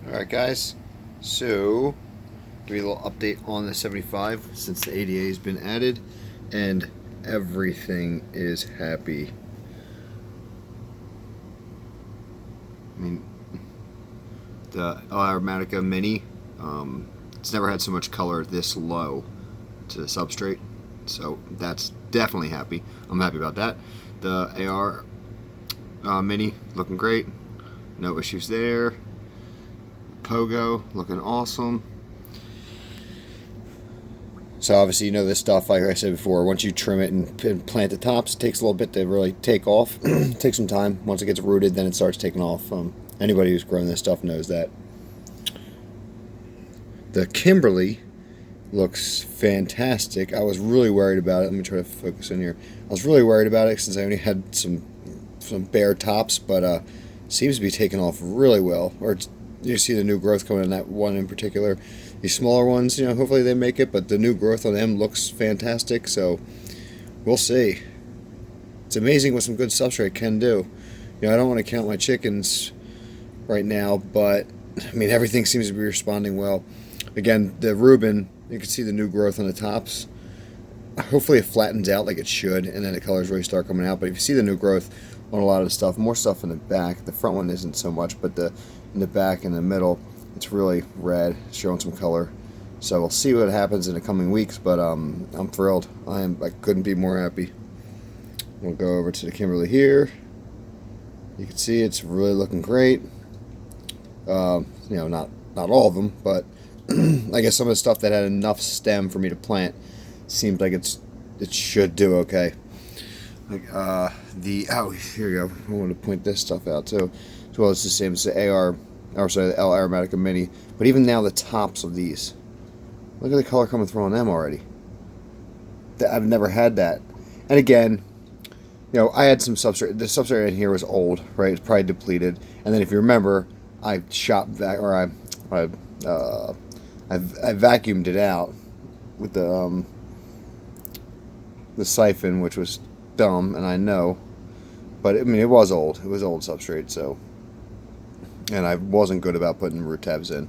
Alright guys, so give you a little update on the 75 since the ADA has been added and everything is happy. I mean, the Aromatica Mini, it's never had so much color this low to the substrate, so that's definitely happy. I'm happy about that. The AR Mini looking great, no issues there. Pogo looking awesome. So obviously, you know, this stuff, like I said before, once you trim it and plant the tops, it takes a little bit to really take off. It takes some time. Once it gets rooted, then it starts taking off. Anybody who's grown this stuff knows that. The Kimberly looks fantastic. I was really worried about it. Let me try to focus in here. I was really worried about it since I only had some bare tops, but seems to be taking off really well. Or you see the new growth coming in that one in particular. These smaller ones, you know, hopefully they make it, but the new growth on them looks fantastic, so we'll see. It's amazing what some good substrate can do. You know, I don't want to count my chickens right now, but I mean, everything seems to be responding well. Again, the Reuben, you can see the new growth on the tops. Hopefully it flattens out like it should, and then the colors really start coming out. But if you see the new growth on a lot of the stuff, more stuff in the back. The front one isn't so much, but in the back and the middle, it's really red, showing some color. So we'll see what happens in the coming weeks, but I'm thrilled. I couldn't be more happy. We'll go over to the Kimberly here. You can see it's really looking great. You know, not all of them, but I guess some of the stuff that had enough stem for me to plant seems like it should do okay. Like oh, here you go. I wanted to point this stuff out too. As well, it's the same as the the L Aromatica Mini. But even now, the tops of these, look at the color coming through on them already. I've never had that. And again, you know, I had some substrate. The substrate in here was old, right? It's probably depleted. And then if you remember, I vacuumed it out with the siphon, which was dumb, and I know, but I mean, it was old substrate, so, and I wasn't good about putting root tabs in,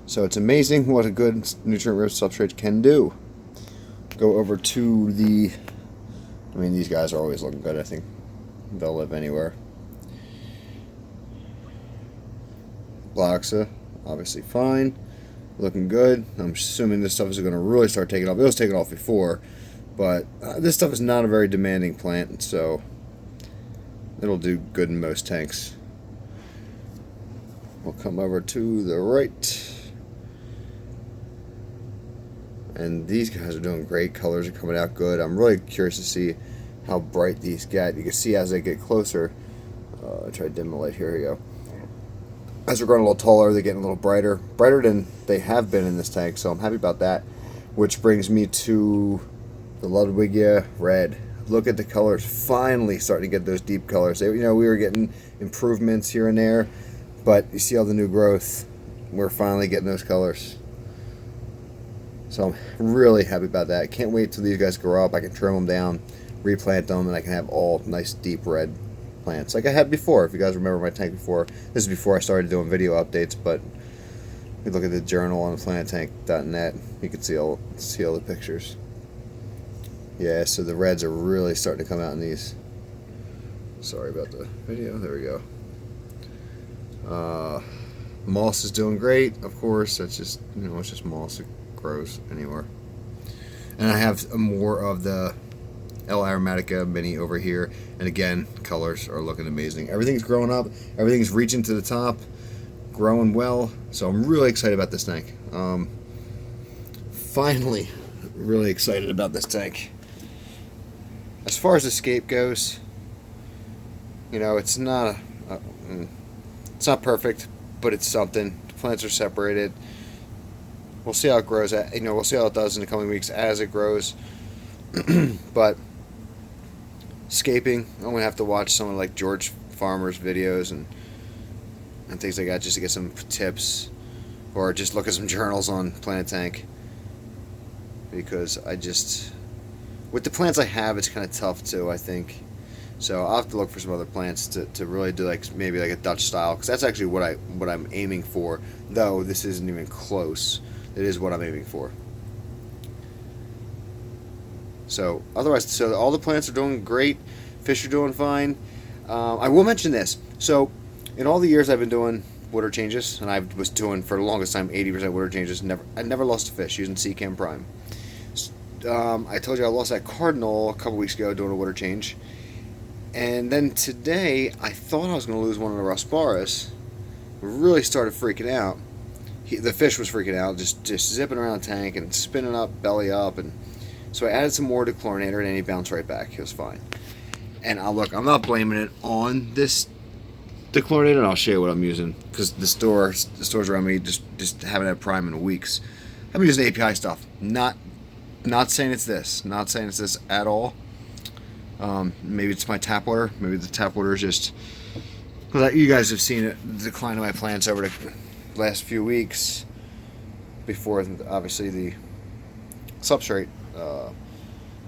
so it's amazing what a good nutrient rich substrate can do. Go over to I mean, these guys are always looking good. I think they'll live anywhere. Bloxa, obviously fine, looking good. I'm assuming this stuff is going to really start taking off. It was taking off before, but this stuff is not a very demanding plant, so it'll do good in most tanks. We'll come over to the right. And these guys are doing great. Colors are coming out good. I'm really curious to see how bright these get. You can see as they get closer. I'll try to dim the light. Here we go. As they're growing a little taller, they're getting a little brighter. Brighter than they have been in this tank, so I'm happy about that. Which brings me to the Ludwigia Red. Look at the colors, finally starting to get those deep colors. You know, we were getting improvements here and there, but you see all the new growth. We're finally getting those colors. So I'm really happy about that. Can't wait till these guys grow up. I can trim them down, replant them, and I can have all nice deep red plants like I had before. If you guys remember my tank before, this is before I started doing video updates, but you look at the journal on planettank.net, you can see all the pictures. Yeah, so the reds are really starting to come out in these. Sorry about the video. There we go. Moss is doing great, of course. That's just, you know, it's just moss. It grows anywhere. And I have more of the L Aromatica Mini over here. And again, colors are looking amazing. Everything's growing up. Everything's reaching to the top. Growing well. So I'm really excited about this tank. Finally, really excited about this tank. As far as escape goes, you know, it's not perfect, but it's something. The plants are separated. We'll see how it grows. You know, we'll see how it does in the coming weeks as it grows. But escaping, I'm gonna have to watch someone like George Farmer's videos and things like that just to get some tips, or just look at some journals on Planet Tank, because with the plants I have, it's kind of tough too, I think. So I'll have to look for some other plants to really do like maybe like a Dutch style, because that's actually what I'm aiming for. Though this isn't even close. It is what I'm aiming for. So otherwise, so all the plants are doing great. Fish are doing fine. I will mention this. So in all the years I've been doing water changes, and I was doing for the longest time 80% water changes. I never lost a fish using Seachem Prime. I told you I lost that cardinal a couple weeks ago doing a water change, and then today I thought I was going to lose one of the Rasparis. Really started freaking out. The fish was freaking out, just zipping around the tank and spinning up, belly up, and so I added some more to chlorinator, and then he bounced right back. He was fine. And look, I'm not blaming it on this dechlorinator, and I'll show you what I'm using, because the stores around me just haven't had Prime in weeks. I'm using API stuff. Not saying it's this. Not saying it's this at all. Maybe it's my tap water. Maybe the tap water is just, because you guys have seen it, the decline of my plants over the last few weeks. Before obviously the substrate,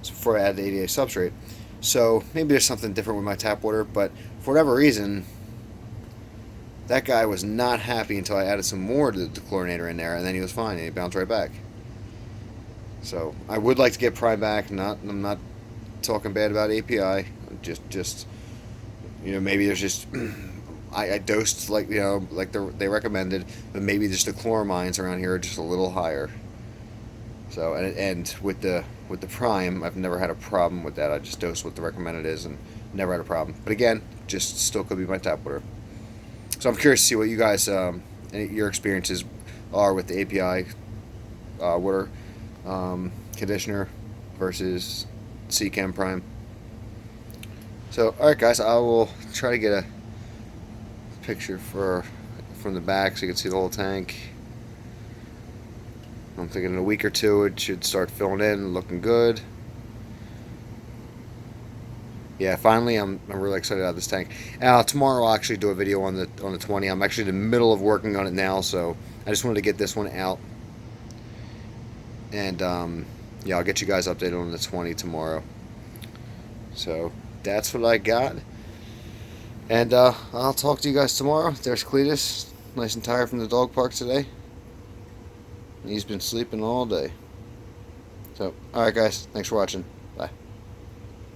before I add the ADA substrate. So maybe there's something different with my tap water, but for whatever reason, that guy was not happy until I added some more to the chlorinator in there, and then he was fine, and he bounced right back. So I would like to get Prime back. I'm not talking bad about API. Just maybe there's just I dosed like they recommended, but maybe just the chloramines around here are just a little higher. So and with the Prime, I've never had a problem with that. I just dosed what the recommended is and never had a problem. But again, just still could be my tap water. So I'm curious to see what you guys your experiences are with the API water conditioner versus Seachem Prime. So alright guys, I will try to get a picture from the back so you can see the whole tank. I'm thinking in a week or two it should start filling in, looking good. Yeah, finally I'm really excited about this tank. Tomorrow I'll actually do a video on the 20. I'm actually in the middle of working on it now, so I just wanted to get this one out. And yeah, I'll get you guys updated on the 20 tomorrow. So that's what I got. And I'll talk to you guys tomorrow. There's Cletus, nice and tired from the dog park today. He's been sleeping all day. So, alright guys, thanks for watching.